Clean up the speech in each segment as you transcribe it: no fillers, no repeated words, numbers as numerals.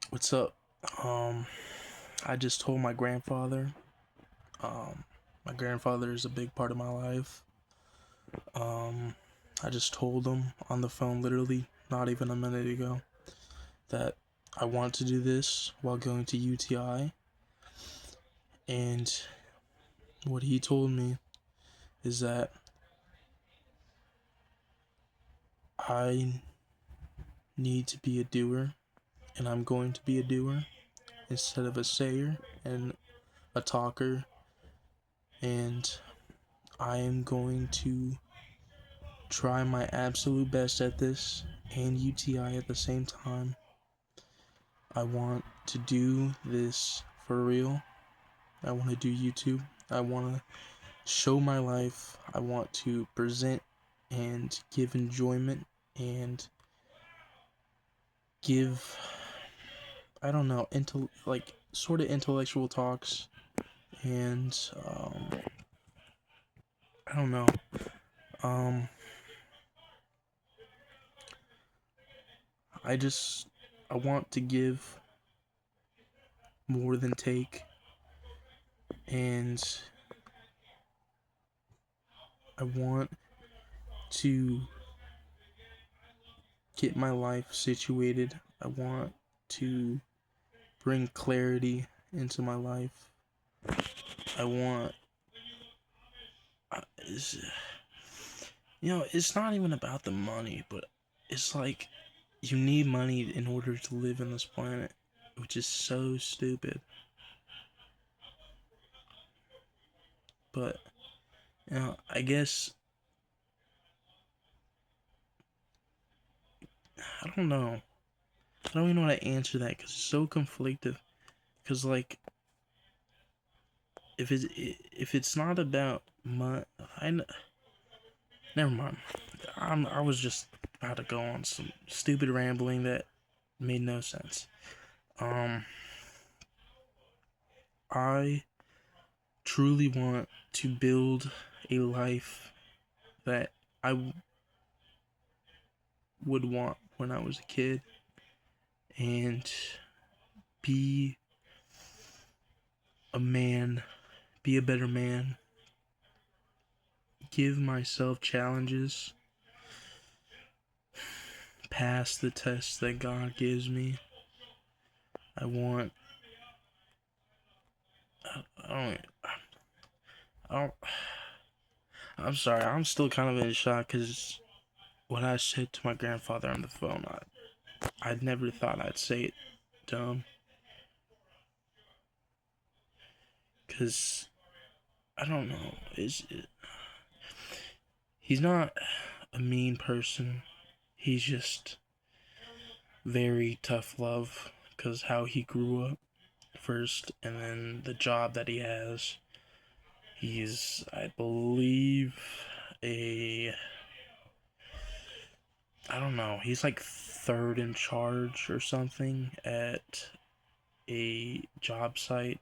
What's up? Um, I just told my grandfather. Um, my grandfather is a big part of my life. Um, I just told him on the phone, literally not even a minute ago, that I want to do this while going to UTI. And what he told me is that I need to be a doer, and I'm going to be a doer instead of a sayer and a talker. And I am going to try my absolute best at this and UTI at the same time. I want to do this for real. I want to do YouTube. I want to show my life. I want to present and give enjoyment and give, I don't know, like sort of intellectual talks. And I don't know. Um, I just, I want to give more than take. And I want to get my life situated. I want to bring clarity into my life. I want, it's, it's not even about the money, but it's like you need money in order to live in this planet, which is so stupid. But, I guess, I don't know. I don't even know how to answer that because it's so conflicted. Because, like, if it's not about money, never mind. I was just about to go on some stupid rambling that made no sense. Um, I truly want to build a life that I would want when I was a kid and be a man, be a better man, give myself challenges, pass the tests that God gives me. I want, I don't, I don't, I'm sorry, I'm still kind of in shock because what I said to my grandfather on the phone, I never thought I'd say it to him. Because, I don't know, he's not a mean person. He's just very tough love because how he grew up first and then the job that he has. He's, I believe, a, I don't know, he's like third in charge or something at a job site.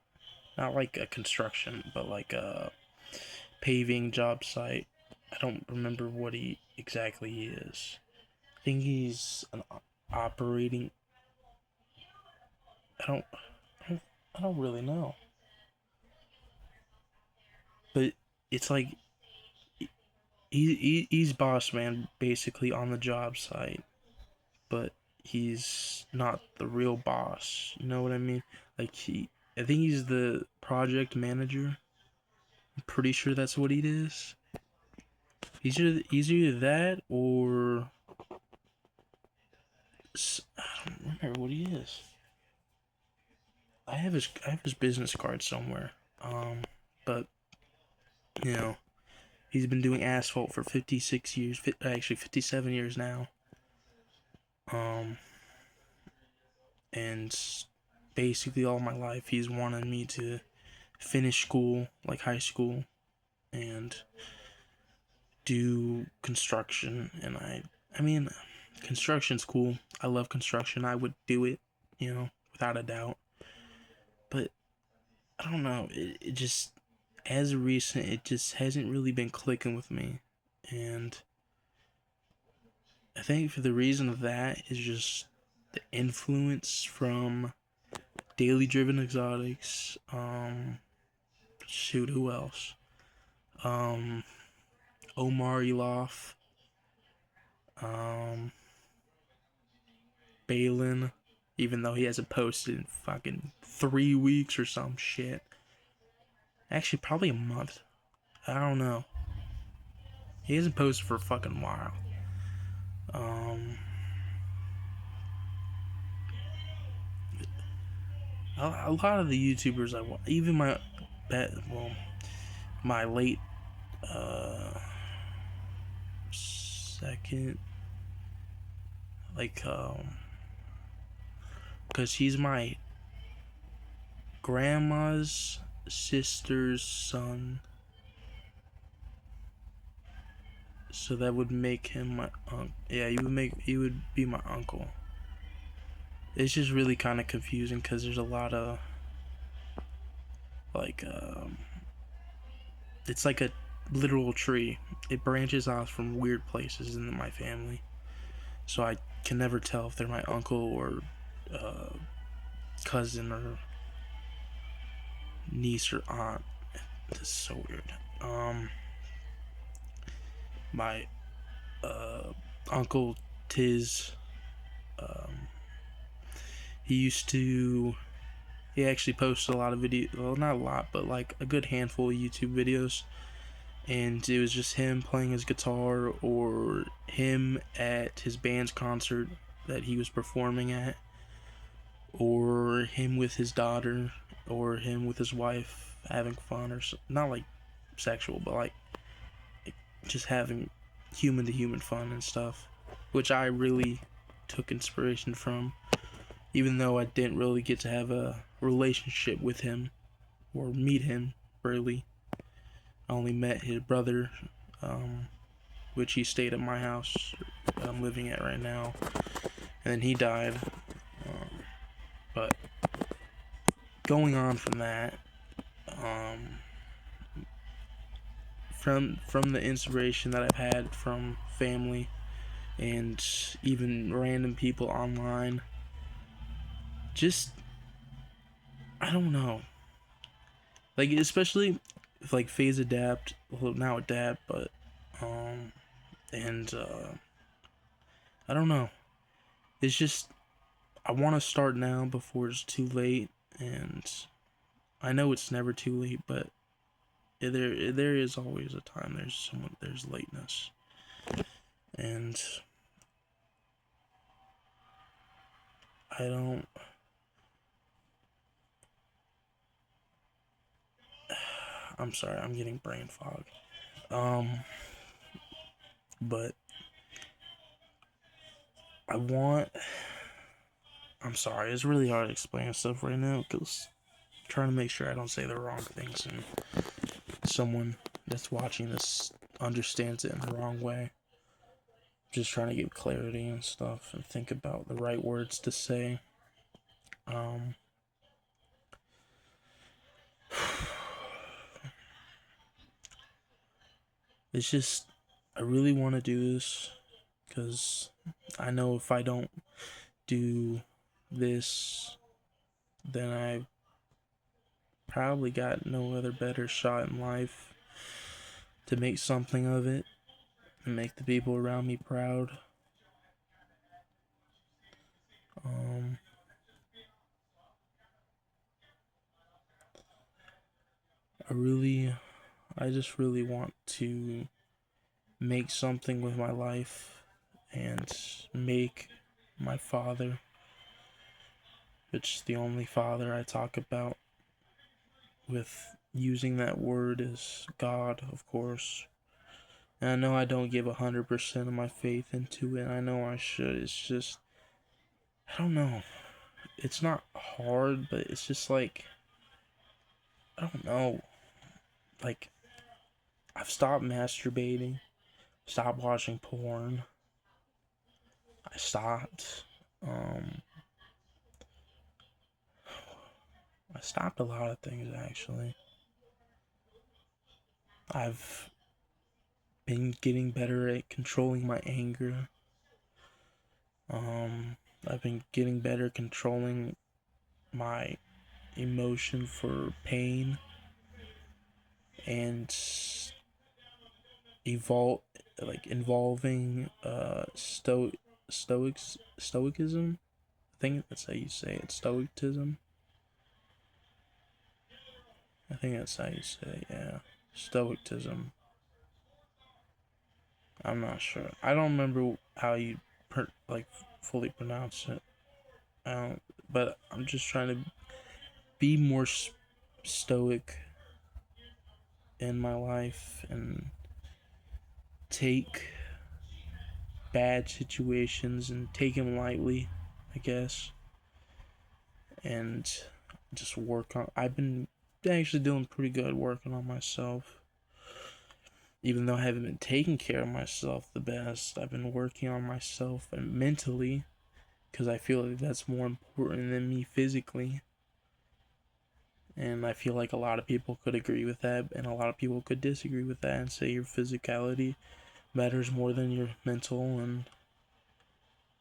Not like a construction, but like a paving job site. I don't remember what he exactly is. I think he's an operating. I don't. I don't, I don't really know. But it's like he's boss man basically on the job site, but he's not the real boss. You know what I mean? Like I think he's the project manager. I'm pretty sure that's what he is. He's either that or I don't remember what he is. I have his business card somewhere. But you know, he's been doing asphalt for 56 years, actually 57 years now. Um, and basically all my life he's wanted me to finish school, like high school, and do construction. And I mean, construction's cool. I love construction. I would do it, without a doubt. But I don't know. It just, as of recent, it just hasn't really been clicking with me. And I think for the reason of that is just the influence from Daily Driven Exotics, shoot, who else? Omar Eloff, Balin, even though he hasn't posted in fucking 3 weeks or some shit. Actually, probably a month. I don't know. He hasn't posted for a fucking while. A lot of the YouTubers I watch, even my late second, like, because he's my grandma's sister's son, so that would make him my uncle. Yeah, he would be my uncle. It's just really kind of confusing because there's a lot of like it's like a literal tree. It branches off from weird places in my family, so I can never tell if they're my uncle or cousin or niece or aunt. This is so weird. My uncle Tiz, he actually posted a lot of videos, well, not a lot, but like a good handful of YouTube videos, and it was just him playing his guitar or him at his band's concert that he was performing at, or him with his daughter, or him with his wife having fun, or not like sexual, but like just having human to human fun and stuff, which I really took inspiration from, even though I didn't really get to have a relationship with him or meet him really. I only met his brother, which he stayed at my house that I'm living at right now, and then he died. But going on from that, from the inspiration that I've had from family and even random people online, just, I don't know, like, especially if like Phase Adapt, well, now Adapt, but and I don't know, it's just, I want to start now before it's too late, and I know it's never too late, but there is always a time. There's lateness, and I don't. I'm sorry, I'm getting brain fog. But I'm sorry, it's really hard to explain stuff right now because I'm trying to make sure I don't say the wrong things and someone that's watching this understands it in the wrong way. Just trying to give clarity and stuff and think about the right words to say. It's just, I really want to do this because I know if I don't do this, then I probably got no other better shot in life to make something of it and make the people around me proud. I just really want to make something with my life and make my father, which is the only father I talk about with using that word, is God, of course. And I know I don't give 100% of my faith into it. I know I should. It's just, I don't know. It's not hard, but it's just like, I don't know. Like, I've stopped masturbating, stopped watching porn. I stopped. I stopped a lot of things, actually. I've been getting better at controlling my anger. I've been getting better controlling my emotion for pain and involving stoicism. I think that's how you say it. Stoicism. I think that's how you say it, yeah. Stoicism. I'm not sure. I don't remember how you fully pronounce it. But I'm just trying to be more stoic in my life and take bad situations and take them lightly, I guess. And just work on. I've been actually doing pretty good working on myself. Even though I haven't been taking care of myself the best, I've been working on myself and mentally, because I feel like that's more important than me physically. And I feel like a lot of people could agree with that, and a lot of people could disagree with that and say your physicality matters more than your mental. And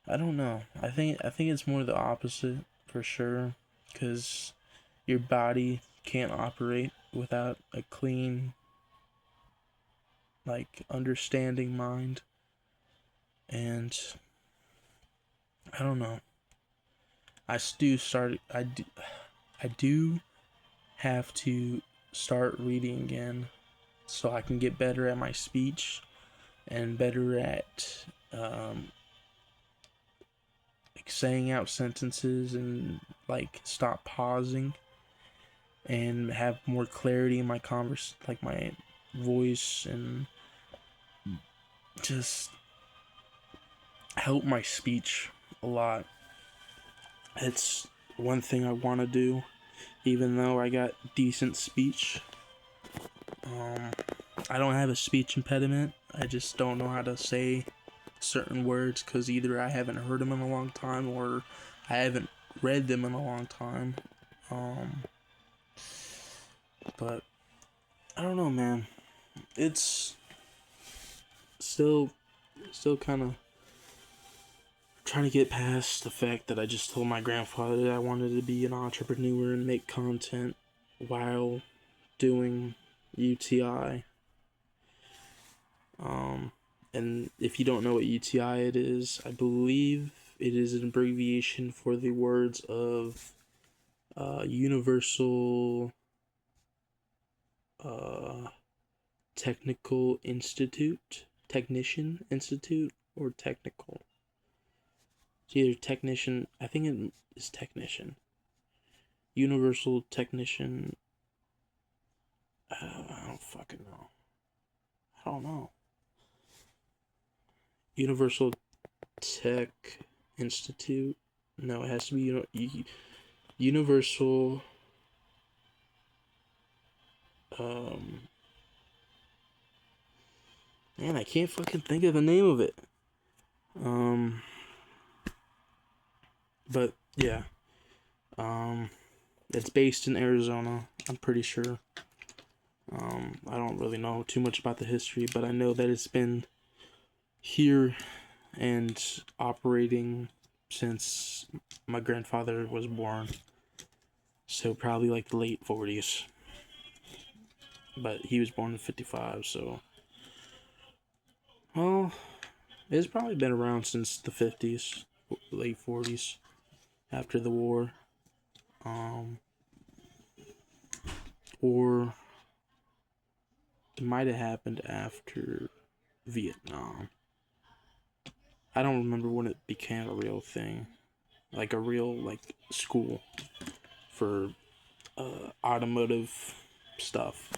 I don't know. I think it's more the opposite for sure, because your body can't operate without a clean, understanding mind. And I don't know. I do have to start reading again so I can get better at my speech and better at saying out sentences and stop pausing and have more clarity in my my voice, and just help my speech a lot. It's one thing I want to do, even though I got decent speech. I don't have a speech impediment. I just don't know how to say certain words because either I haven't heard them in a long time or I haven't read them in a long time. But I don't know, man. It's still kind of trying to get past the fact that I just told my grandfather that I wanted to be an entrepreneur and make content while doing UTI. And if you don't know what UTI it is, I believe it is an abbreviation for the words of Universal Technical Institute, Technician Institute, or Technical. It's either technician, I think it is technician. Universal Technician. I don't fucking know. I don't know. Universal Tech Institute. No, it has to be Universal. Man, I can't fucking think of the name of it. But yeah. It's based in Arizona, I'm pretty sure. I don't really know too much about the history, but I know that it's been here and operating since my grandfather was born. So probably the late 40s. But he was born in 55, so... Well, it's probably been around since the 50s, late 40s, after the war. Or it might have happened after Vietnam. I don't remember when it became a real thing. A real, school for automotive stuff.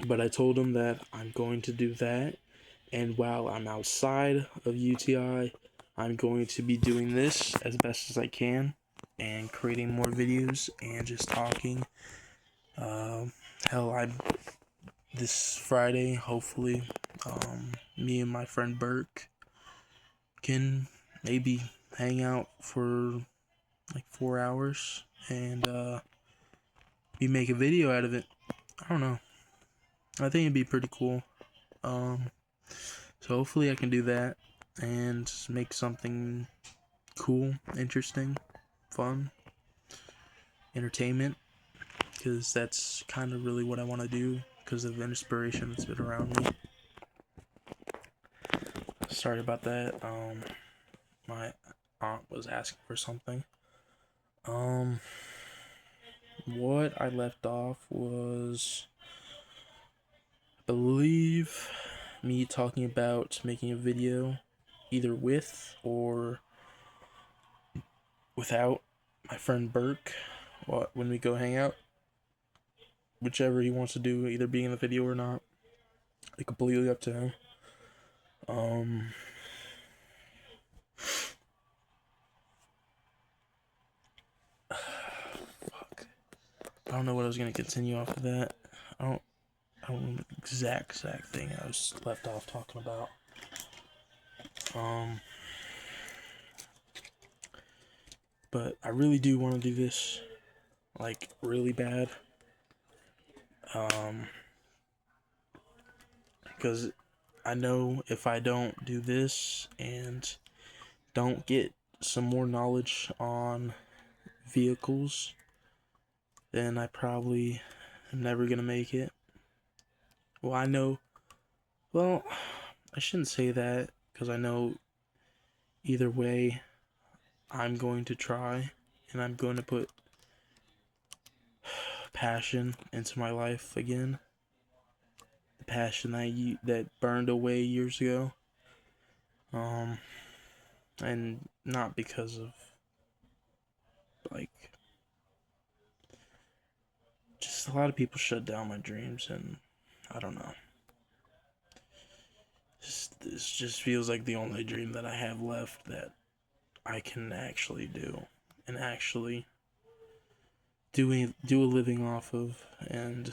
But I told him that I'm going to do that, and while I'm outside of UTI, I'm going to be doing this as best as I can, and creating more videos, and just talking. This Friday, hopefully, me and my friend Burke can maybe hang out for 4 hours, and we make a video out of it. I don't know. I think it'd be pretty cool. So hopefully I can do that. and make something cool, interesting, fun, entertainment, because that's kind of really what I want to do because of the inspiration that's been around me. Sorry about that. My aunt was asking for something. What I left off was, I believe, me talking about making a video either with or without my friend Burke when we go hang out. Whichever he wants to do, either being in the video or not. It's completely up to him. Fuck. I don't know what I was gonna continue off of that. I don't remember the exact thing I was left off talking about. But I really do want to do this, like, really bad. Because I know if I don't do this and don't get some more knowledge on vehicles, then I probably am never gonna make it. Well, I shouldn't say that, because I know either way I'm going to try, and I'm going to put passion into my life again. The passion that burned away years ago. And not because of, like, just a lot of people shut down my dreams, and I don't know. This just feels like the only dream that I have left that I can actually do, and actually do a living off of, and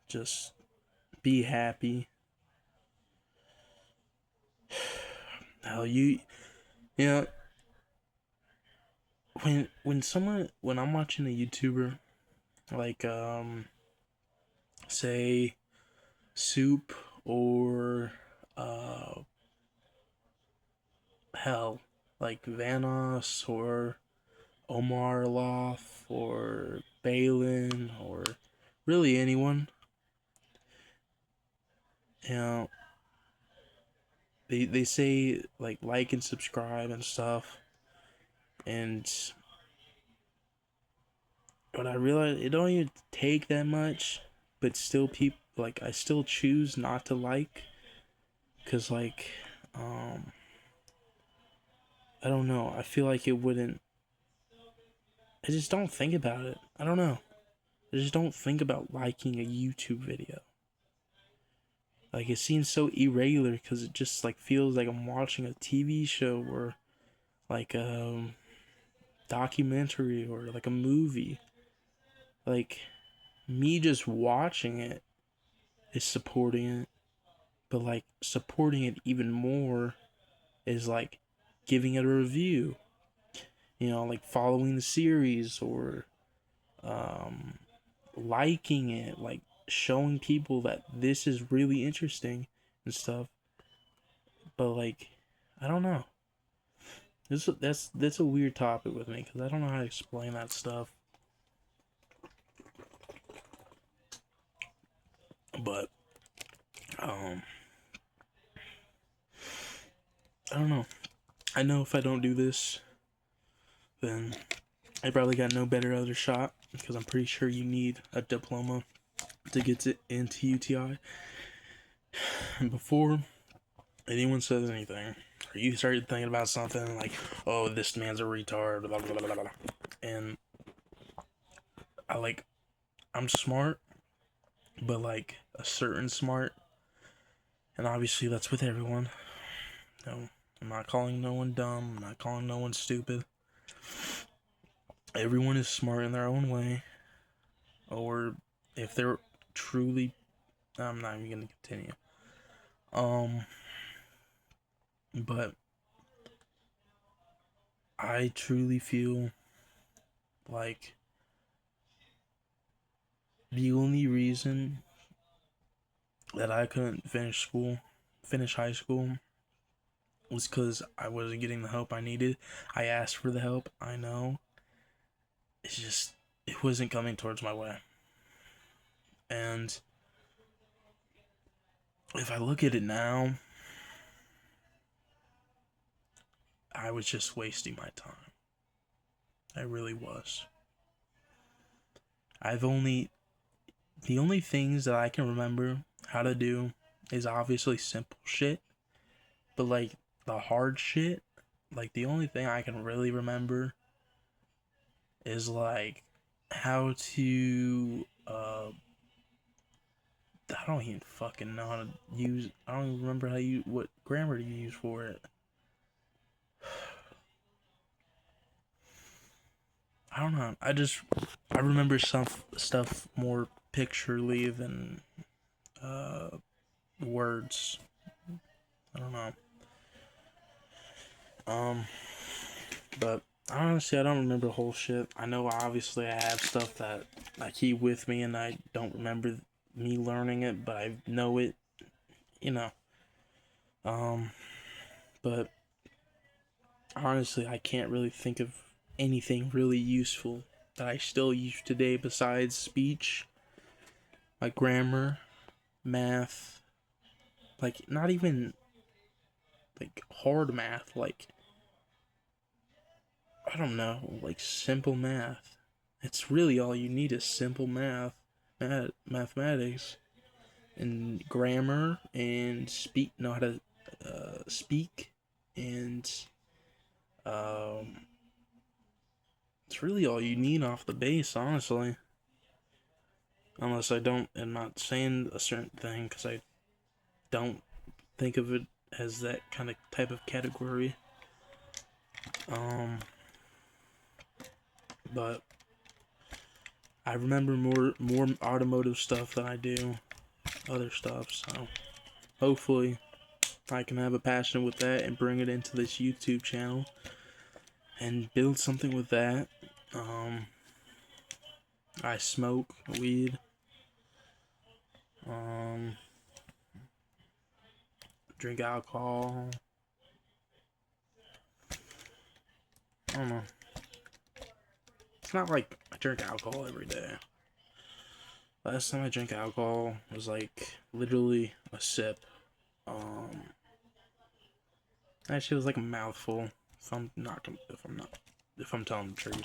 just be happy. Hell, you know, when I'm watching a YouTuber, like, say Soup, or hell, like Vanoss, or Omar Loth, or Balin, or really anyone, you know, they say, like and subscribe and stuff, and but I realize it don't even take that much, but still people, like, I still choose not to like, because, like, I don't know, I feel like it wouldn't, I just don't think about it. I don't know. I just don't think about liking a YouTube video. Like, it seems so irregular because it just, like, feels like I'm watching a TV show, or like a documentary, or like a movie. Like, me just watching it is supporting it, but, like, supporting it even more is, like, giving it a review. You know, like following the series, or liking it, like showing people that this is really interesting and stuff. But, like, I don't know. That's a weird topic with me, because I don't know how to explain that stuff. But I don't know. I know if I don't do this, then I probably got no better other shot, because I'm pretty sure you need a diploma to get into UTI. And before anyone says anything, or you start thinking about something like, oh, this man's a retard, blah, blah, blah, blah, blah. And I'm smart, but, like, a certain smart, and obviously that's with everyone. No, I'm not calling no one dumb, I'm not calling no one stupid. Everyone is smart in their own way, or if they're truly, I'm not even gonna continue. But I truly feel like the only reason that I couldn't finish high school, was because I wasn't getting the help I needed. I asked for the help, I know. It's just, it wasn't coming towards my way. And if I look at it now, I was just wasting my time. I really was. The only things that I can remember how to do is obviously simple shit, but like the hard shit, like the only thing I can really remember is like how to I don't even fucking know how to use, I don't even remember how you, what grammar to use for it. I don't know. I remember some stuff more picturely than words. I don't know. But honestly, I don't remember the whole shit. I know obviously I have stuff that I keep with me and I don't remember me learning it, but I know it, you know. But honestly, I can't really think of anything really useful that I still use today besides speech, like grammar, math, like not even like hard math, like I don't know, like simple math. It's really all you need is simple mathematics, and grammar, and know how to speak, and um, it's really all you need off the base, honestly. Unless I'm not saying a certain thing because I don't think of it as that kind of type of category. But I remember more automotive stuff than I do other stuff, so hopefully I can have a passion with that and bring it into this YouTube channel and build something with that. I smoke weed. Drink alcohol. I don't know. It's not like I drink alcohol every day. Last time I drank alcohol was like literally a sip. Actually, it was like a mouthful. If I'm telling the truth.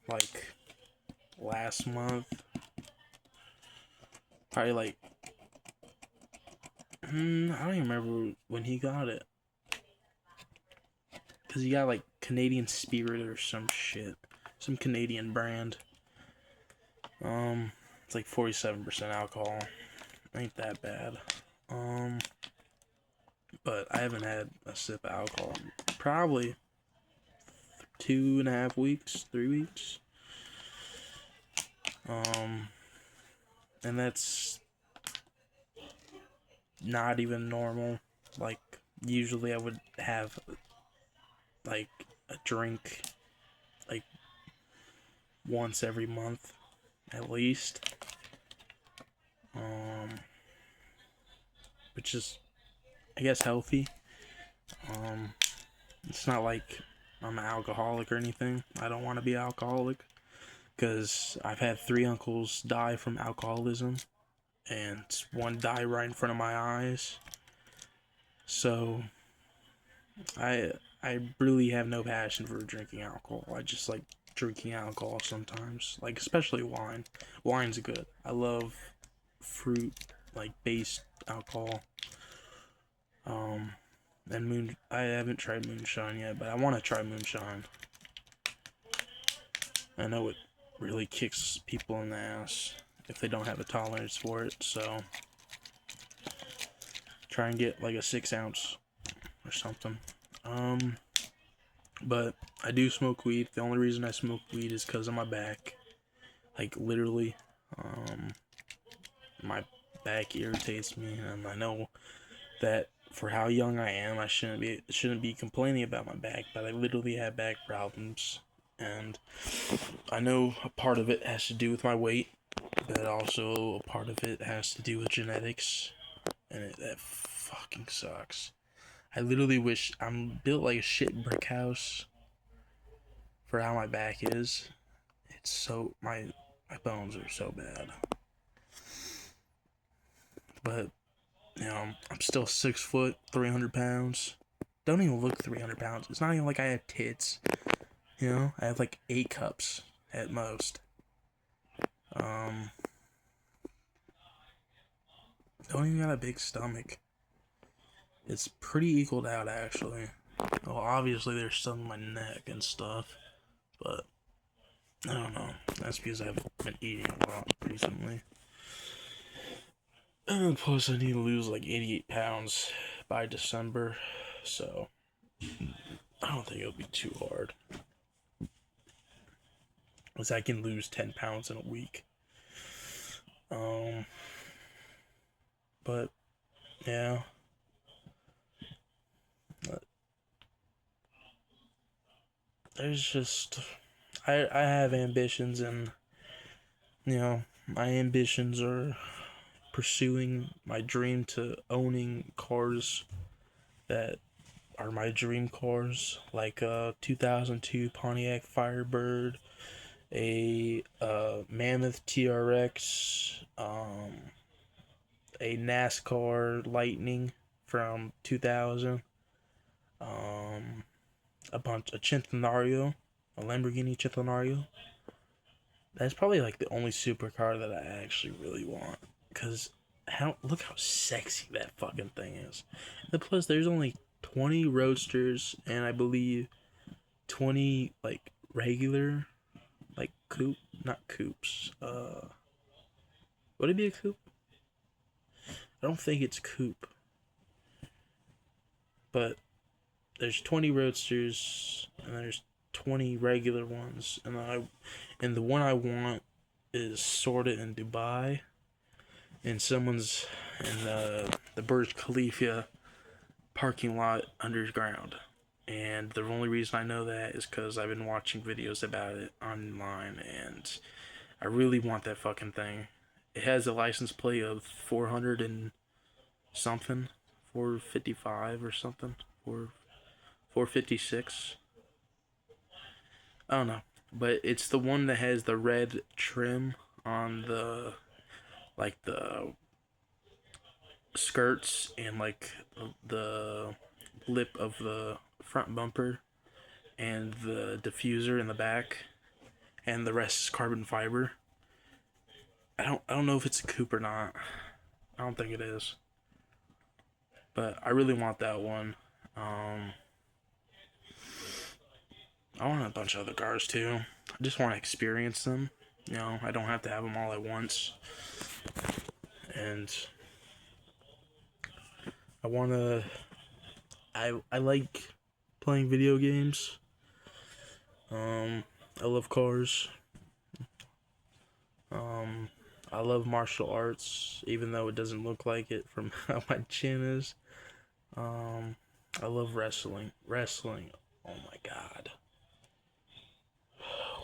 Like last month, probably like, I don't even remember when he got it. Cause he got like Canadian Spirit or some shit, some Canadian brand. It's like 47% alcohol. Ain't that bad. But I haven't had a sip of alcohol in probably 2.5 weeks, 3 weeks. And that's not even normal. Like, usually I would have like a drink like once every month at least. Which is, I guess, healthy. It's not like I'm an alcoholic or anything. I don't want to be an alcoholic because I've had 3 uncles die from alcoholism and one die right in front of my eyes. So I really have no passion for drinking alcohol. I just like drinking alcohol sometimes, like especially wine. Wine's good. I love fruit like based alcohol. And I haven't tried moonshine yet, but I want to try moonshine. I know it really kicks people in the ass if they don't have a tolerance for it, so try and get like a 6 ounce or something. But I do smoke weed. The only reason I smoke weed is because of my back. Like literally, my back irritates me, and I know that for how young I am, I shouldn't be complaining about my back, but I literally have back problems, and I know a part of it has to do with my weight, but also a part of it has to do with genetics, and that fucking sucks. I literally wish I'm built like a shit brick house for how my back is. It's so my bones are so bad. But I'm still 6 foot, 300 pounds. Don't even look 300 pounds. It's not even like I have tits. I have like 8 cups at most. Don't even got a big stomach. It's pretty equaled out actually. Well, obviously there's some in my neck and stuff, but I don't know. That's because I've been eating a lot recently. And plus, I need to lose like 88 pounds by December, so I don't think it'll be too hard. Because I can lose 10 pounds in a week. But yeah. There's just I have ambitions, and my ambitions are pursuing my dream to owning cars that are my dream cars, like a 2002 Pontiac Firebird, a Mammoth TRX, a NASCAR Lightning from 2000, a Centenario, a Lamborghini Centenario. That's probably like the only supercar that I actually really want, because look how sexy that fucking thing is. And plus, there's only 20 roadsters, and I believe 20 like regular, like not coupes. Would it be a coupe? I don't think it's coupe, but there's 20 roadsters and there's 20 regular ones, and the one I want is sorted in Dubai, and someone's in the Burj Khalifa parking lot underground. And the only reason I know that is because I've been watching videos about it online, and I really want that fucking thing. It has a license plate of 400 and something, 455 or something, 456. I don't know, but it's the one that has the red trim on the skirts and like the lip of the front bumper and the diffuser in the back, and the rest is carbon fiber. I don't know if it's a coupe or not. I don't think it is, but I really want that one. I want a bunch of other cars too. I just want to experience them. I don't have to have them all at once. And I want to. I like playing video games. I love cars. I love martial arts, even though it doesn't look like it from how my chin is. I love wrestling. Wrestling, oh my god.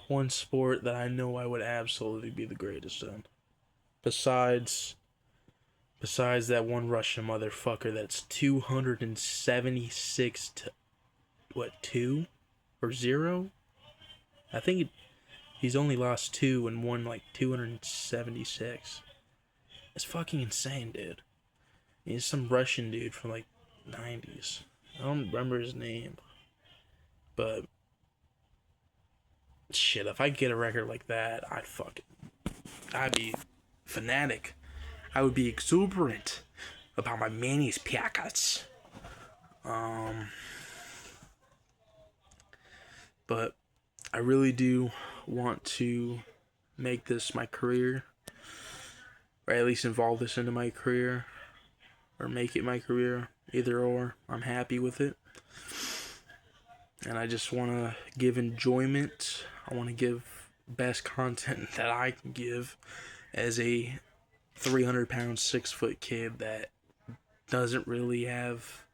One sport that I know I would absolutely be the greatest in. Besides that one Russian motherfucker that's 276 to what, 2 or 0? I think he's only lost 2 and won like 276. It's fucking insane, dude. He's some Russian dude from like 90s. I don't remember his name. But shit, if I get a record like that, I'd be fanatic. I would be exuberant about my Manny's Piakas. But I really do want to make this my career, or at least involve this into my career, or make it my career. Either or, I'm happy with it. And I just want to give enjoyment. I want to give best content that I can give as a 300-pound, 6-foot kid that doesn't really have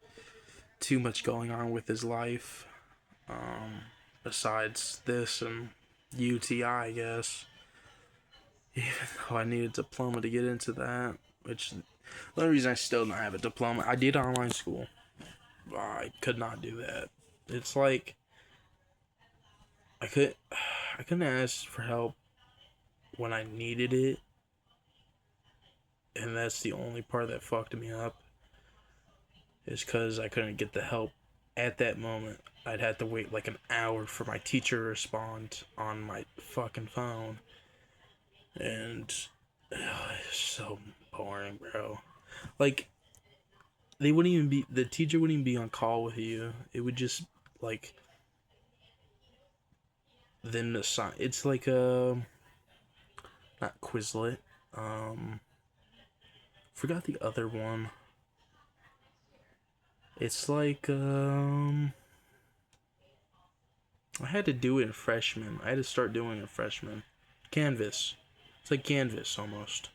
too much going on with his life. Besides this and UTI, I guess. Even though I need a diploma to get into that, which the only reason I still don't have a diploma, I did online school. I could not do that. It's like I couldn't ask for help when I needed it, and that's the only part that fucked me up. Is because I couldn't get the help at that moment. I'd have to wait like an hour for my teacher to respond on my fucking phone, and it's so boring, bro. Like they wouldn't even be the teacher wouldn't even be on call with you. It would just like them assign. It's like not Quizlet. Forgot the other one. It's like I had to do it in freshman. I had to start doing it in freshman. Canvas. It's like Canvas almost.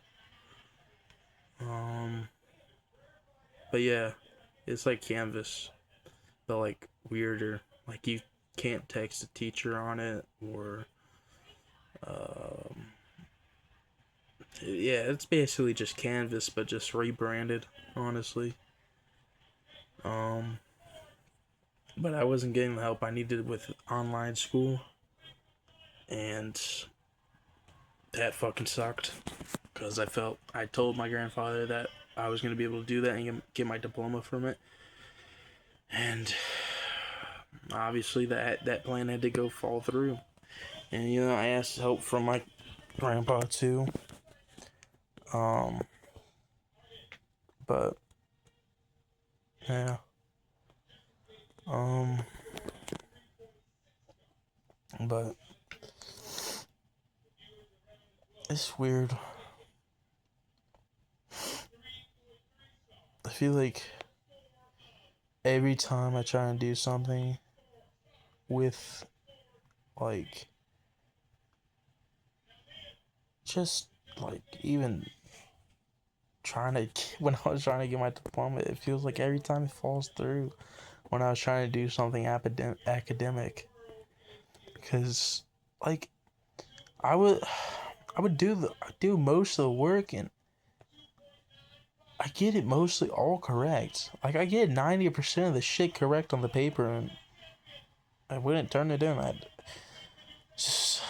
But yeah, it's like Canvas, but like weirder. Like you can't text a teacher on it, or yeah, it's basically just Canvas, but just rebranded. Honestly, um, but I wasn't getting the help I needed with online school, and that fucking sucked. Because I told my grandfather that I was gonna be able to do that and get my diploma from it, and obviously that plan had to go fall through. And I asked help from my grandpa too. Um, but yeah. Um, but it's weird. I feel like every time I try and do something with like just like even trying to when I was trying to get my diploma, it feels like every time it falls through when I was trying to do something academic, because like I would do most of the work, and I get it mostly all correct. Like I get 90% of the shit correct on the paper, and I wouldn't turn it in. I'd just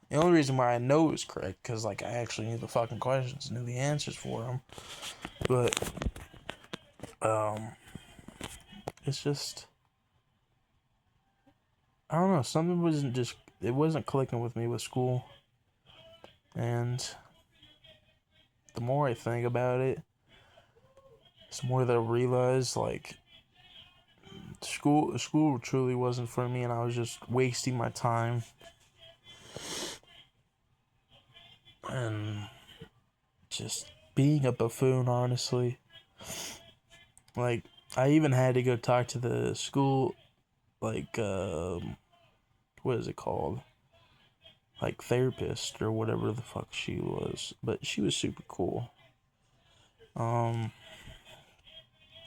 the only reason why I know it was correct because like I actually knew the fucking questions, knew the answers for them. But it's just I don't know. Something wasn't clicking with me with school, and the more I think about it, the more that I realize like school truly wasn't for me, and I was just wasting my time and just being a buffoon, honestly. Like I even had to go talk to the school, like what is it called, like therapist or whatever the fuck she was, but she was super cool. um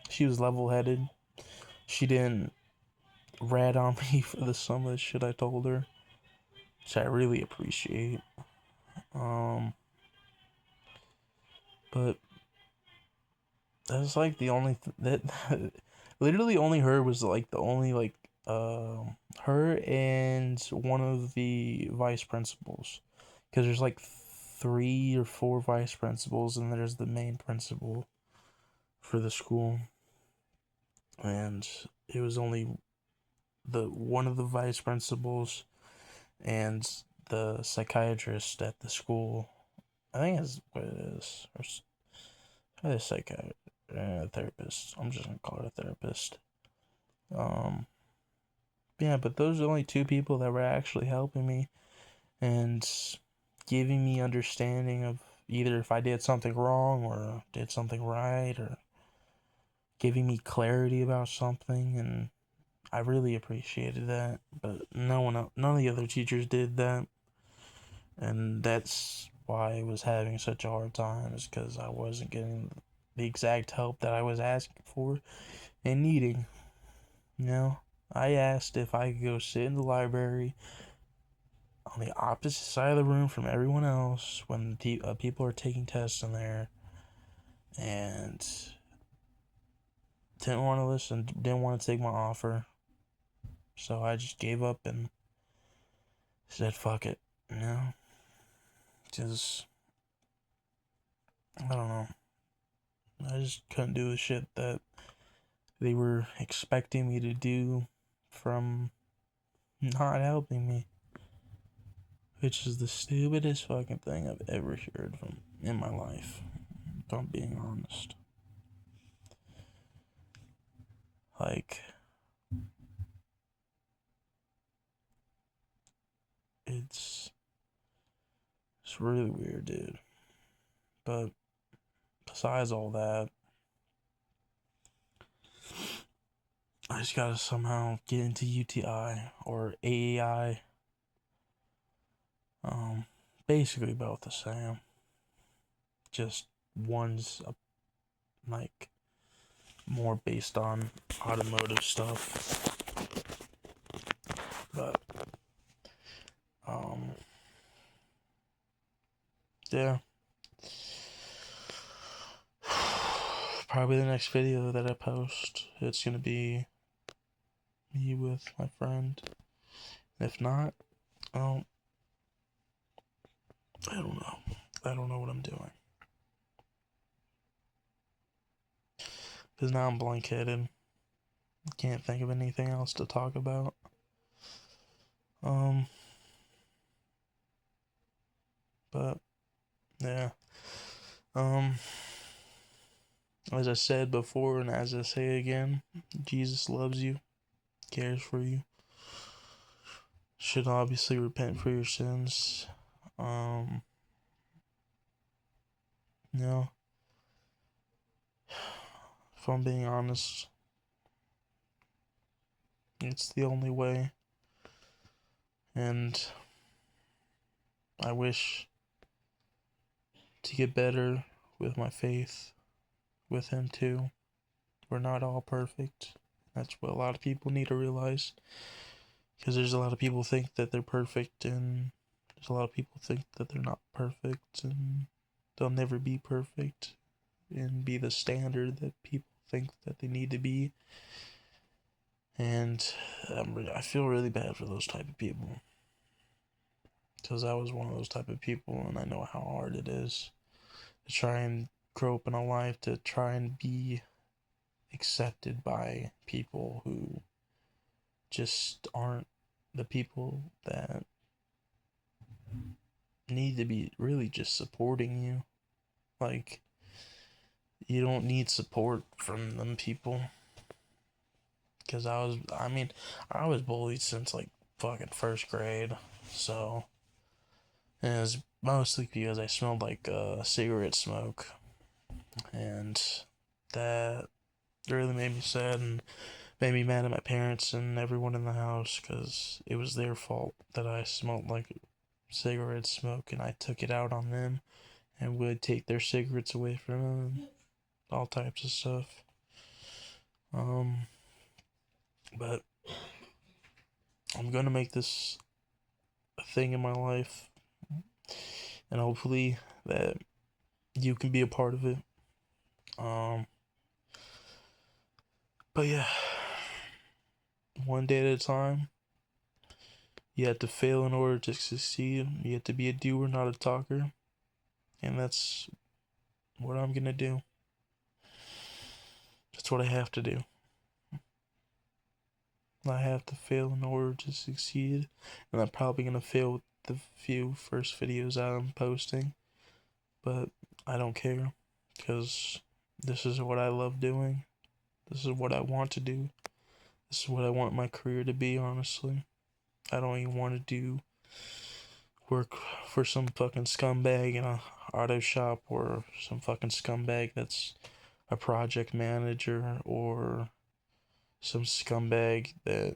she was level-headed. She didn't rat on me for some of the shit I told her, which I really appreciate. um but that's like the only that literally only her was like the only like her and one of the vice principals, because there's like 3 or 4 vice principals and there's the main principal for the school, and it was only the one of the vice principals and the psychiatrist at the school. I think that's what it is, or the psychiatrist, therapist. I'm just gonna call it a therapist. Um, yeah, but those are the only 2 people that were actually helping me and giving me understanding of either if I did something wrong or did something right, or giving me clarity about something, and I really appreciated that. But none of the other teachers did that, and that's why I was having such a hard time, is because I wasn't getting the exact help that I was asking for and needing. I asked if I could go sit in the library on the opposite side of the room from everyone else when people are taking tests in there, and didn't want to listen, didn't want to take my offer. So I just gave up and said, fuck it, you know? Just, I don't know. I just couldn't do the shit that they were expecting me to do from not helping me. Which is the stupidest fucking thing I've ever heard from in my life, if I'm being honest. Like, it's really weird, dude. But besides all that, I just gotta somehow get into UTI or AEI. Basically both the same. Just one's like more based on automotive stuff. But yeah. Probably the next video that I post, it's gonna be me with my friend. If not, I don't know. I don't know what I'm doing. Because now I'm blank-headed. Can't think of anything else to talk about. But, yeah. As I said before, and as I say again, Jesus loves you, cares for you. Should obviously repent for your sins. You know, if I'm being honest, it's the only way. And I wish to get better with my faith with him too. We're not all perfect. That's what a lot of people need to realize. Because there's a lot of people think that they're perfect, and there's a lot of people think that they're not perfect, and they'll never be perfect and be the standard that people think that they need to be. And I feel really bad for those type of people. Because I was one of those type of people, and I know how hard it is to try and grow up in a life, to try and be accepted by people who just aren't the people that need to be really just supporting you. Like, you don't need support from them people. Because I was bullied since like fucking first grade. So, and it was mostly because I smelled like cigarette smoke. And that really made me sad and made me mad at my parents and everyone in the house, because it was their fault that I smelled like cigarette smoke, and I took it out on them and would take their cigarettes away from them, all types of stuff. But I'm gonna make this a thing in my life, and hopefully that you can be a part of it. But yeah, one day at a time. You have to fail in order to succeed. You have to be a doer, not a talker. And that's what I'm gonna do. That's what I have to do. I have to fail in order to succeed. And I'm probably gonna fail with the few first videos I'm posting. But I don't care. Because this is what I love doing. This is what I want to do. This is what I want my career to be, honestly. I don't even want to do work for some fucking scumbag in a auto shop, or some fucking scumbag that's a project manager, or some scumbag that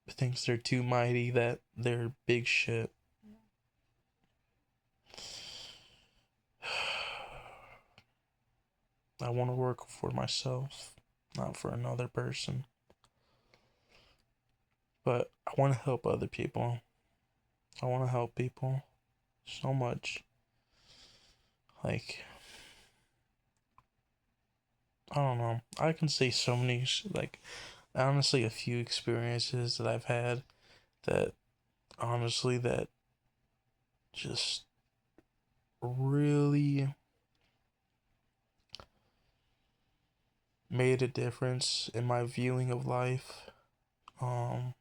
thinks they're too mighty, that they're big shit. I want to work for myself, not for another person. But I want to help other people. I want to help people so much. Like, I don't know. I can say so many, like, honestly, a few experiences that I've had that, honestly, that just really made a difference in my viewing of life, um,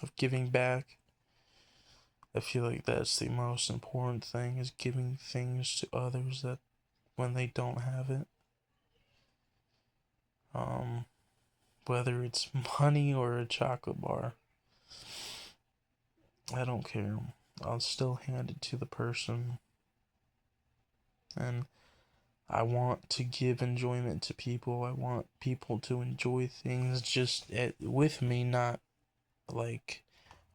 of giving back. I feel like that's the most important thing, is giving things to others that when they don't have it. Um, Whether it's money or a chocolate bar, I don't care. I'll still hand it to the person. And I want to give enjoyment to people. I want people to enjoy things with me, not like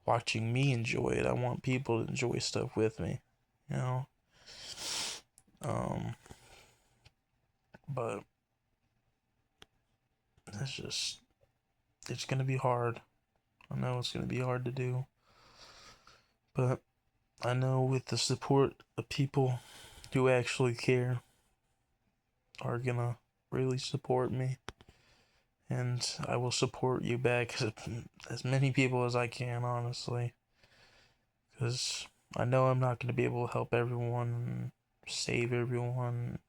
watching me enjoy it. I want people to enjoy stuff with me, you know? Um, but it's gonna be hard. I know it's gonna be hard to do. But I know with the support of people who actually care are gonna really support me. And I will support you back as many people as I can, honestly. Because I know I'm not going to be able to help everyone, save everyone,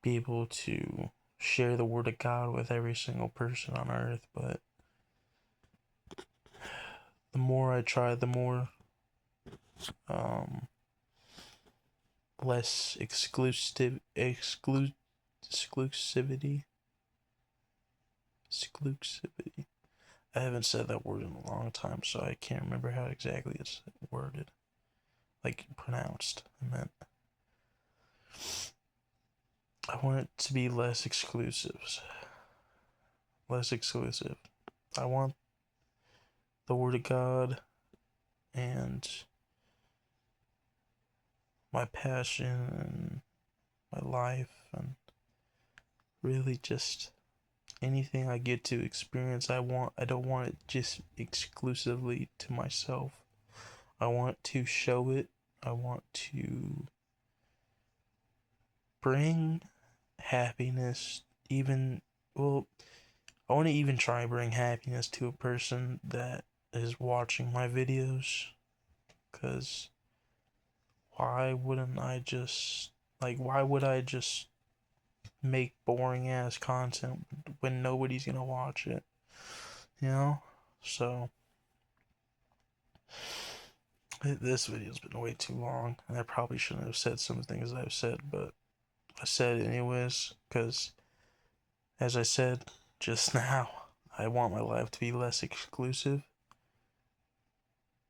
be able to share the word of God with every single person on earth, but the more I try, the more um, less exclusivity. Exclusivity. I haven't said that word in a long time, so I can't remember how exactly it's worded. Like, pronounced, I meant. I want it to be less exclusive. Less exclusive. I want the Word of God and my passion and my life and really just anything I get to experience. I don't want it just exclusively to myself. I want to show it. I want to bring happiness, even, well, I want to even try and bring happiness to a person that is watching my videos. Because why wouldn't I just, why would I just make boring ass content when nobody's gonna watch it? You know? So, this video's been way too long, and I probably shouldn't have said some things I've said, but I said it anyways, because, as I said just now, I want my life to be less exclusive.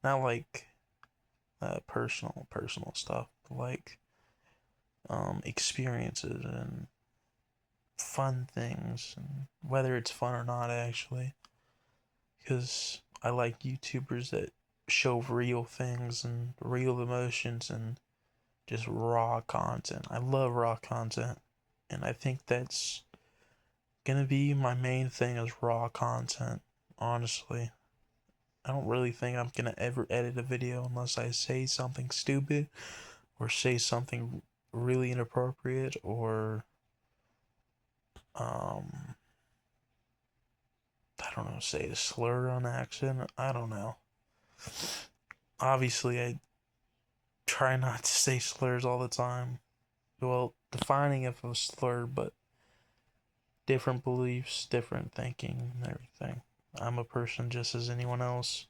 Not like personal stuff, but like experiences and fun things, and whether it's fun or not, actually, because I like YouTubers that show real things and real emotions and just raw content. I love raw content, and I think that's gonna be my main thing, is raw content, honestly. I don't really think I'm gonna ever edit a video unless I say something stupid or say something really inappropriate, or um I don't know, say a slur on accident. I don't know. Obviously, I try not to say slurs all the time. Well, defining if a slur, but different beliefs, different thinking, and everything. I'm a person just as anyone else.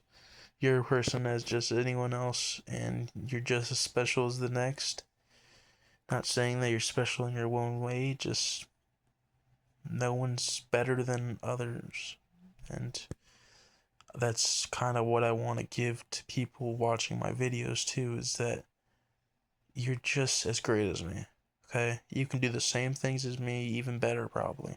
You're a person as just anyone else, and you're just as special as the next. Not saying that you're special in your own way, just no one's better than others. And that's kind of what I want to give to people watching my videos too, is that you're just as great as me. Okay? You can do the same things as me, even better probably.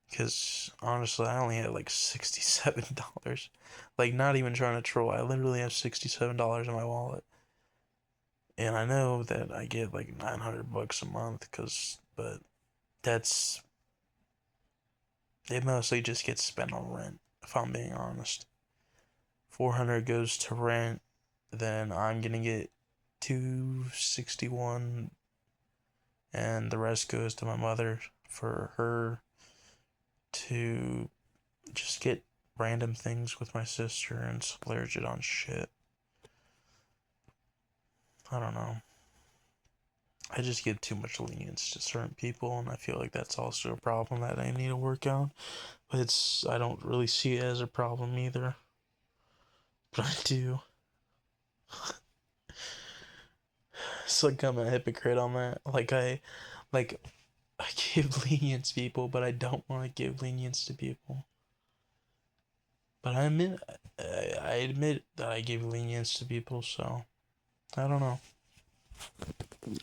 Because honestly, I only had like $67. Like, not even trying to troll. I literally have $67 in my wallet. And I know that I get like $900 a month, but that's, it mostly just gets spent on rent, if I'm being honest. 400 goes to rent, then I'm gonna get 261 and the rest goes to my mother for her to just get random things with my sister and splurge it on shit. I don't know. I just give too much lenience to certain people, and I feel like that's also a problem that I need to work on. But I don't really see it as a problem either. But I do. It's like I'm a hypocrite on that. Like, I give lenience to people, but I don't want to give lenience to people. But I admit that I give lenience to people, so I don't know.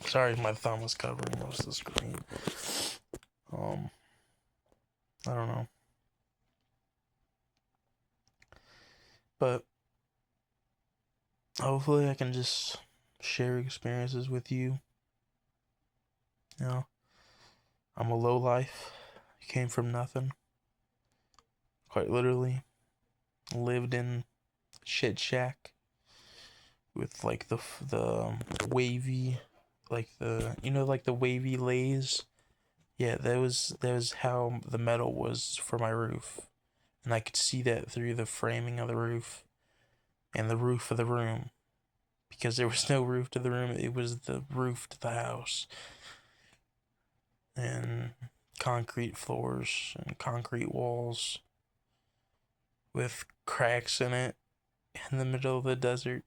Sorry, my thumb was covering most of the screen. I don't know. But hopefully I can just share experiences with you. You know, I'm a lowlife. Came from nothing. Quite literally. Lived in shit shack with like the wavy, like the wavy lays. Yeah, that was how the metal was for my roof, and I could see that through the framing of the roof and the roof of the room, because there was no roof to the room. It was the roof to the house, and concrete floors and concrete walls with cracks in it in the middle of the desert.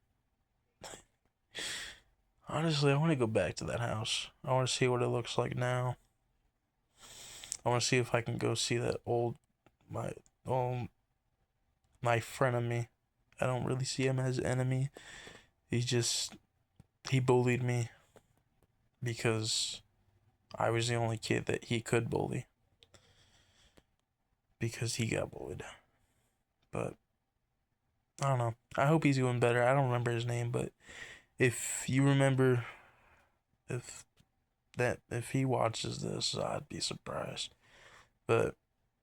Honestly, I want to go back to that house. I want to see what it looks like now. I want to see if I can go see that my old my frenemy. I don't really see him as enemy. He bullied me because I was the only kid that he could bully, because he got bullied. But I don't know. I hope he's doing better. I don't remember his name, but if you remember, if if he watches this, I'd be surprised. But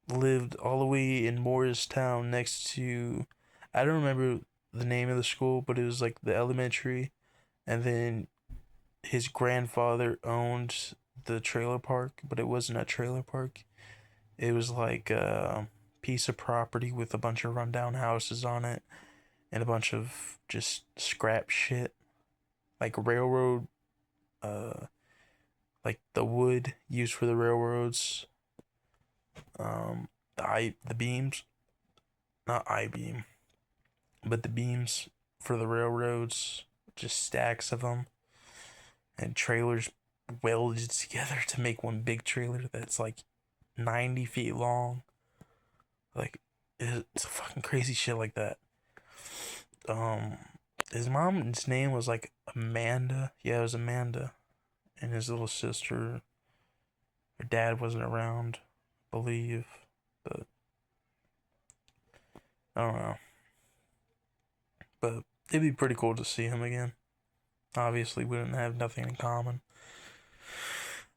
lived all the way in Morristown next to, I don't remember the name of the school, but it was like the elementary, and then his grandfather owned the trailer park, but it wasn't a trailer park. It was like a piece of property with a bunch of rundown houses on it and a bunch of just scrap shit, like railroad, uh, like the wood used for the railroads, the beams, not I beam, but the beams for the railroads, just stacks of them, and trailers welded together to make one big trailer that's like 90 feet long. Like, it's fucking crazy shit like that. Um, his mom's name was like Amanda. Yeah, it was Amanda. And his little sister, her dad wasn't around, I believe. But I don't know. But it'd be pretty cool to see him again. Obviously, we didn't have nothing in common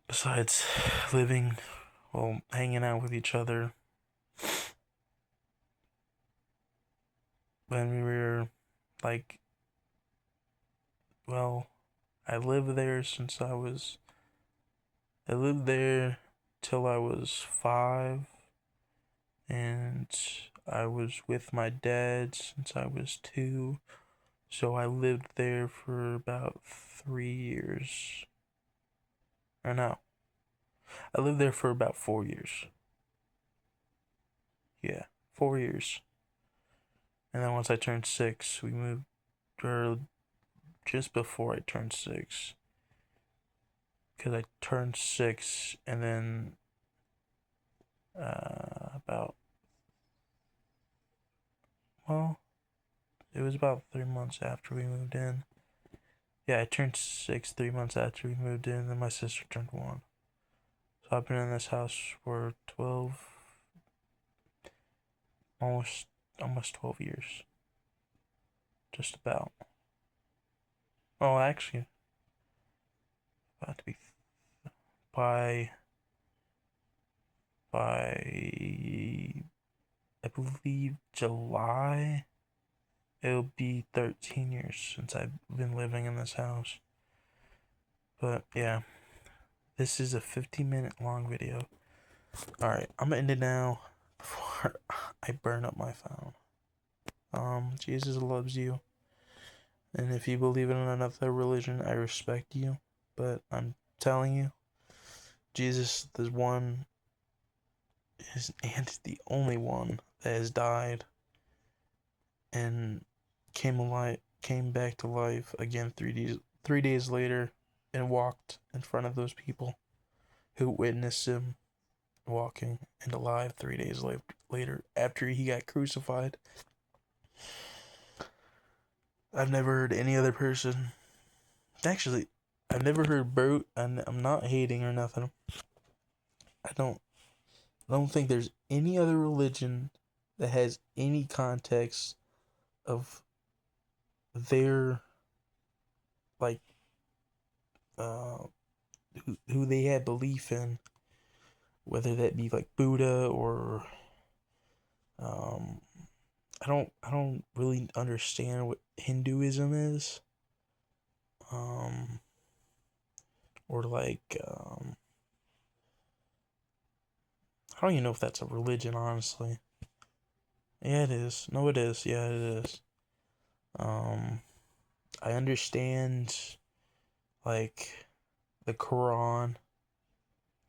besides living, well, hanging out with each other when we were like, well, I lived there I lived there till I was 5, and I was with my dad since I was 2, so I lived there for about 3 years. Or no, I lived there for about 4 years. Yeah, 4 years. And then once I turned 6, we moved, or just before I turned 6, because I turned 6, and then about, well, it was about 3 months after we moved in. Yeah, I turned 6 3 months after we moved in, and then my sister turned 1. So I've been in this house for 12, almost 12 years. Just about. Oh, actually, about to be by I believe July, it'll be 13 years since I've been living in this house. But yeah, This is a 50-minute long video. Alright, I'm gonna end it now before I burn up my phone. Jesus loves you. And if you believe in another religion, I respect you. But I'm telling you, Jesus is one and the only one that has died and came back to life again 3 days later, and walked in front of those people who witnessed him walking and alive 3 days later after he got crucified. I've never heard any other person. Actually, I've never heard Bert, and I'm not hating or nothing. I don't think there's any other religion that has any context of their, like, who they had belief in, whether that be like Buddha or I don't really understand what Hinduism is, or like I don't even know if that's a religion, honestly. Yeah, it is. No, it is. Yeah, it is. I understand, like, the Quran,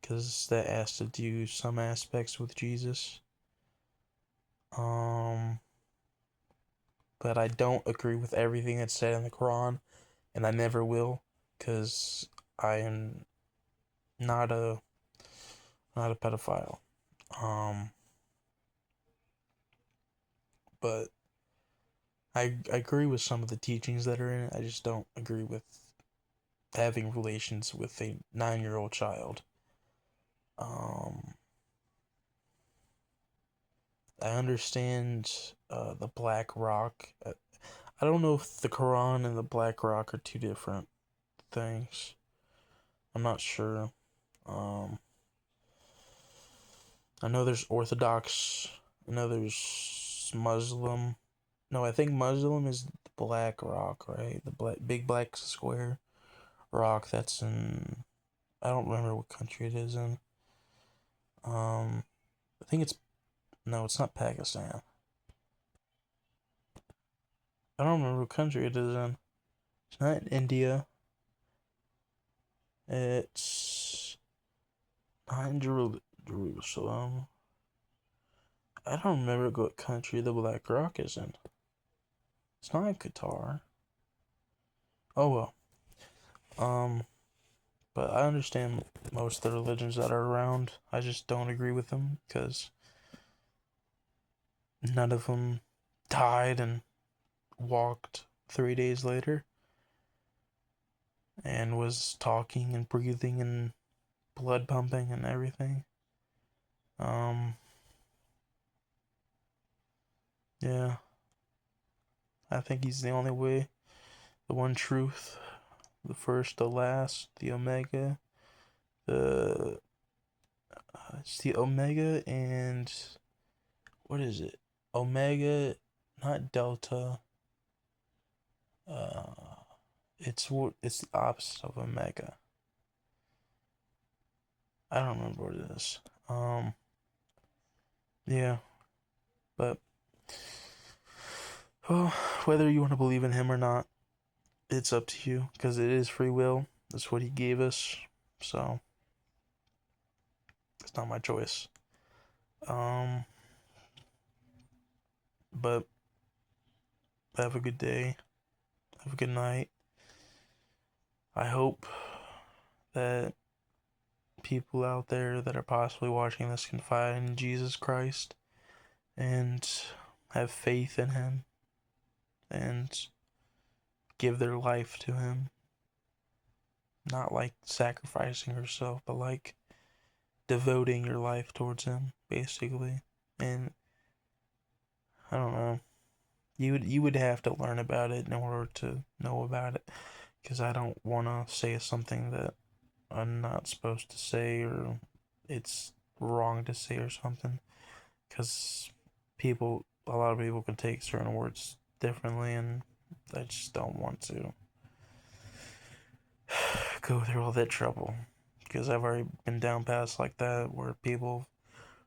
because that has to do some aspects with Jesus. But I don't agree with everything that's said in the Quran, and I never will, because I am not a pedophile. But I agree with some of the teachings that are in it. I just don't agree with having relations with a 9-year-old child. I understand the Black Rock. I don't know if the Quran and the Black Rock are two different things. I'm not sure. I know there's Orthodox. I know there's Muslim. No, I think Muslim is the Black Rock, right? The big black square rock that's in. I don't remember what country it is in. I think it's. No, it's not Pakistan. I don't remember what country it is in. It's not in India. It's not in Jerusalem. I don't remember what country the Black Rock is in. It's not in Qatar. Oh well. But I understand most of the religions that are around. I just don't agree with them because none of them died and walked 3 days later and was talking and breathing and blood pumping and everything. Yeah. I think he's the only way, the one truth, the first, the last, the Omega, the it's the Omega and what is it? Omega, not Delta. It's the opposite of Omega. I don't remember what it is. Yeah, but well, whether you want to believe in him or not, it's up to you because it is free will. That's what he gave us, so it's not my choice. But have a good day. Have a good night. I hope that people out there that are possibly watching this can find Jesus Christ and have faith in him and give their life to him. Not like sacrificing yourself, but like devoting your life towards him, basically. And I don't know. You would have to learn about it in order to know about it, because I don't want to say something that I'm not supposed to say, or it's wrong to say or something, because a lot of people can take certain words differently, and I just don't want to go through all that trouble, because I've already been down paths like that where people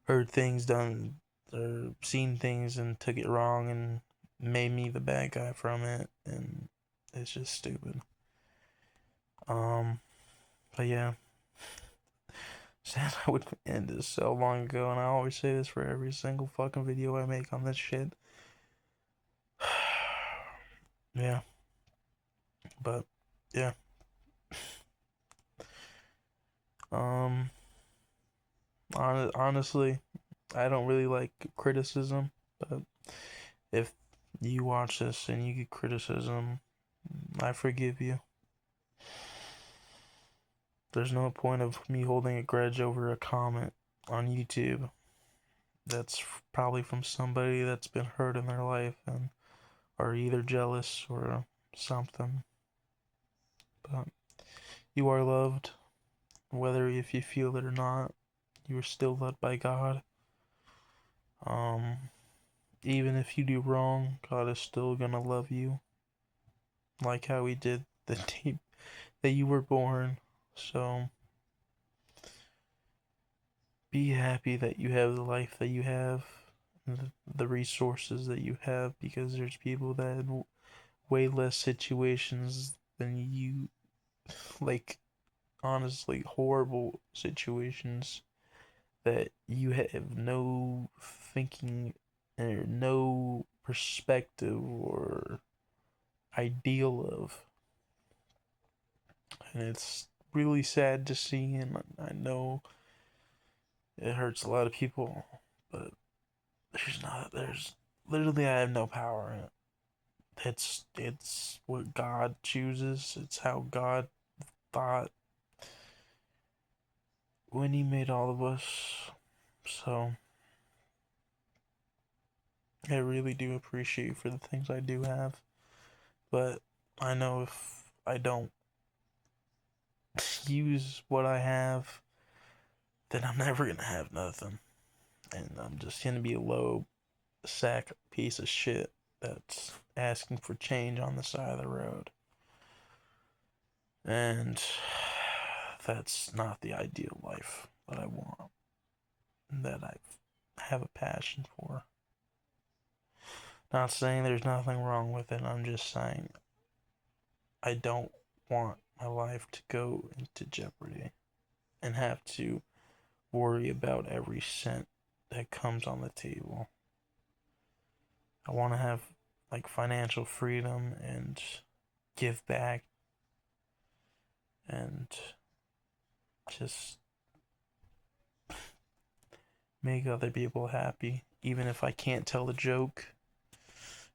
heard things done or seen things and took it wrong and made me the bad guy from it, and it's just stupid. But yeah, said I would end this so long ago, and I always say this for every single fucking video I make on this shit. Yeah, but yeah. Um, honestly, I don't really like criticism, but if you watch this and you get criticism, I forgive you. There's no point of me holding a grudge over a comment on YouTube that's probably from somebody that's been hurt in their life and are either jealous or something. But you are loved, whether if you feel it or not. You are still loved by God. Um, Even if you do wrong, God is still gonna love you, like how He did the day that you were born. So be happy that you have the life that you have, the resources that you have, because there's people that have way less situations than you, like honestly horrible situations that you have no thinking or no perspective or ideal of. And it's really sad to see, and I know it hurts a lot of people, but there's literally, I have no power in it. It's what God chooses. It's how God thought when He made all of us. So I really do appreciate for the things I do have, but I know if I don't use what I have, then I'm never gonna have nothing, and I'm just gonna be a low sack piece of shit that's asking for change on the side of the road. And that's not the ideal life that I want, that I have a passion for. Not saying there's nothing wrong with it, I'm just saying I don't want my life to go into jeopardy and have to worry about every cent that comes on the table. I want to have like financial freedom and give back and just make other people happy, even if I can't tell a joke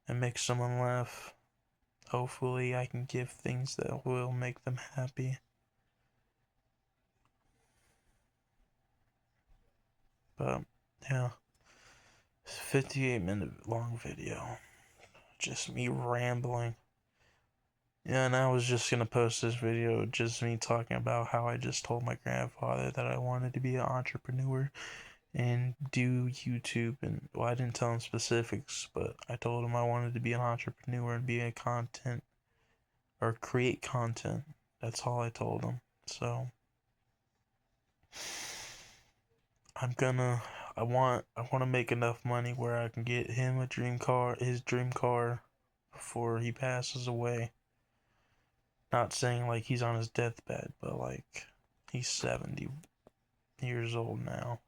and make someone laugh. Hopefully I can give things that will make them happy. But yeah, 58-minute long video, just me rambling. Yeah, and I was just gonna post this video, just me talking about how I just told my grandfather that I wanted to be an entrepreneur and do YouTube. And well, I didn't tell him specifics, but I told him I wanted to be an entrepreneur and be a content or create content. That's all I told him. So I want to make enough money where I can get him his dream car before he passes away. Not saying like he's on his deathbed, but like he's 70 years old now.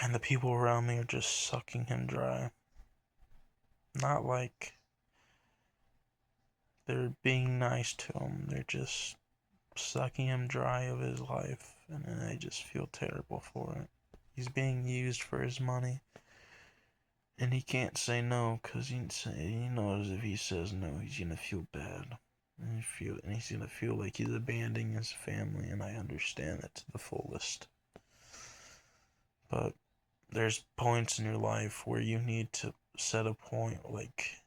And the people around me are just sucking him dry. Not like they're being nice to him, they're just sucking him dry of his life, and then I just feel terrible for it. He's being used for his money, and he can't say no because he knows if he says no, he's gonna feel bad, and he's gonna feel like he's abandoning his family, and I understand it to the fullest. But there's points in your life where you need to set a point, like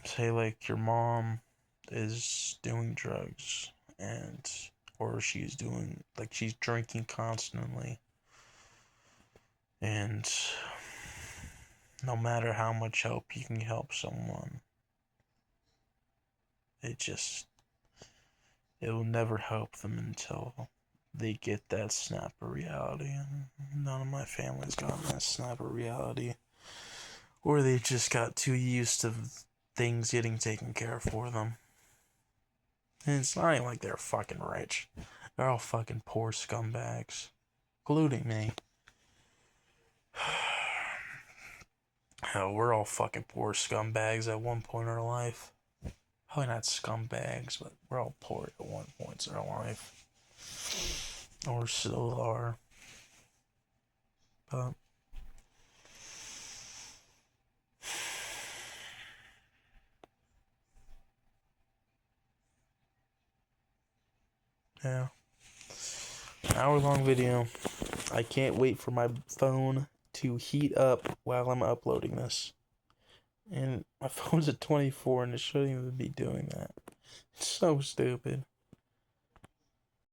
say like your mom is doing drugs and or she's drinking constantly, and no matter how much help you can help someone, It will never help them until they get that snap of reality. And none of my family's gotten that snap of reality. Or they just got too used to things getting taken care of for them. And it's not even like they're fucking rich. They're all fucking poor scumbags. Including me. Hell, we're all fucking poor scumbags at one point in our life. Probably not scumbags, but we're all poor at one point in our life. Or still are. But yeah. Hour-long video. I can't wait for my phone to heat up while I'm uploading this. And my phone's at 24 and it shouldn't even be doing that. It's so stupid.